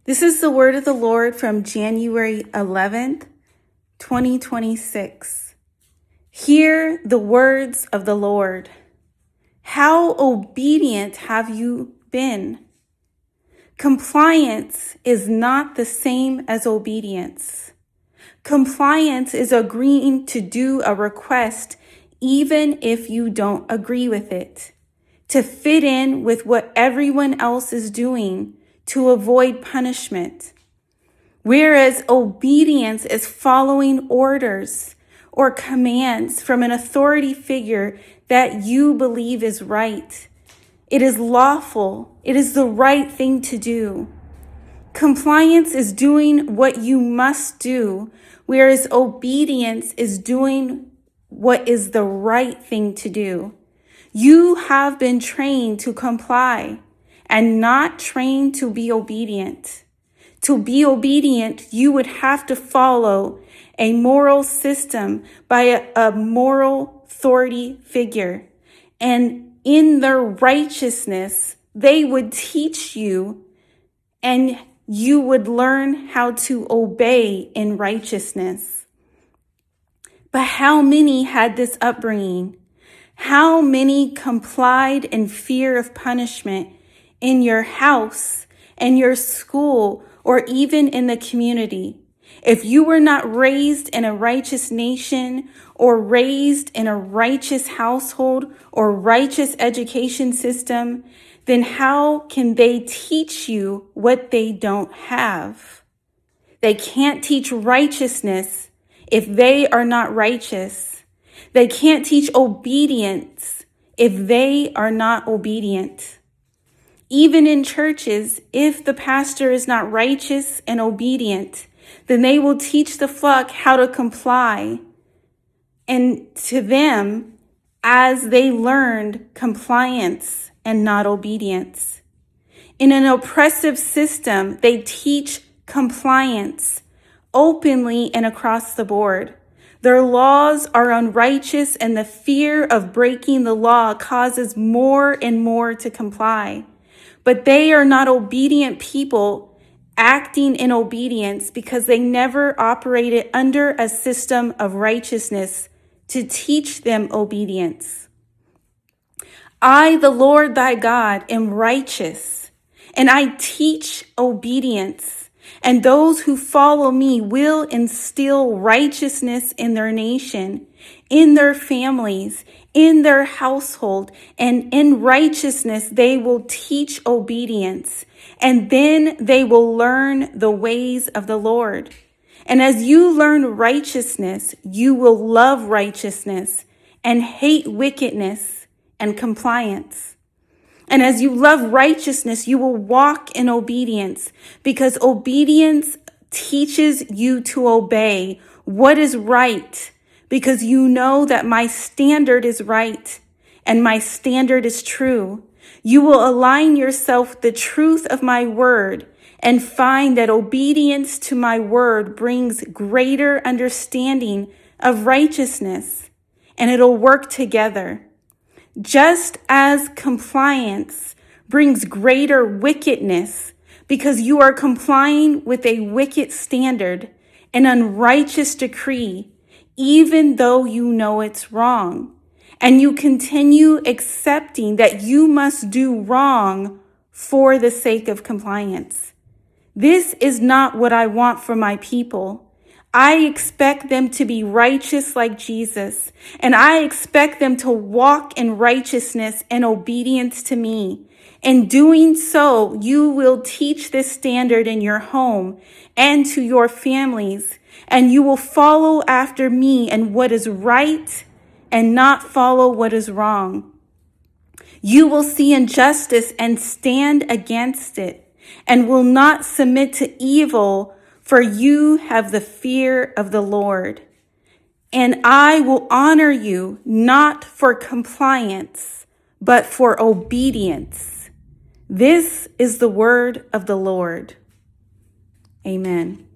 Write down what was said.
This is the word of the Lord from January 11th, 2026. Hear the words of the Lord. How obedient have you been? Compliance is not the same as obedience. Compliance is agreeing to do a request even if you don't agree with it, to fit in with what everyone else is doing to avoid punishment. Whereas obedience is following orders or commands from an authority figure that you believe is right. It is lawful. It is the right thing to do. Compliance is doing what you must do, whereas obedience is doing what is the right thing to do. You have been trained to comply and not trained to be obedient. To be obedient, you would have to follow a moral system by a moral authority figure. And in their righteousness, they would teach you, and you would learn how to obey in righteousness. But how many had this upbringing? How many complied in fear of punishment in your house, in your school, or even in the community? If you were not raised in a righteous nation or raised in a righteous household or righteous education system, then how can they teach you what they don't have? They can't teach righteousness if they are not righteous. They can't teach obedience if they are not obedient. Even in churches, if the pastor is not righteous and obedient, then they will teach the flock how to comply. And to them, as they learned compliance and not obedience. In an oppressive system, they teach compliance openly and across the board. Their laws are unrighteous, and the fear of breaking the law causes more and more to comply. But they are not obedient people acting in obedience because they never operated under a system of righteousness to teach them obedience. I, the Lord thy God, am righteous, and I teach obedience. And those who follow me will instill righteousness in their nation, in their families, in their household, and in righteousness they will teach obedience. And then they will learn the ways of the Lord. And as you learn righteousness, you will love righteousness and hate wickedness and compliance. And as you love righteousness, you will walk in obedience, because obedience teaches you to obey what is right, because you know that my standard is right and my standard is true. You will align yourself with the truth of my word and find that obedience to my word brings greater understanding of righteousness, and it'll work together. Just as compliance brings greater wickedness because you are complying with a wicked standard, an unrighteous decree, even though you know it's wrong, and you continue accepting that you must do wrong for the sake of compliance. This is not what I want for my people. I expect them to be righteous like Jesus, and I expect them to walk in righteousness and obedience to me. In doing so, you will teach this standard in your home and to your families, and you will follow after me in what is right and not follow what is wrong. You will see injustice and stand against it, and will not submit to evil, for you have the fear of the Lord. And I will honor you not for compliance, but for obedience. This is the word of the Lord. Amen.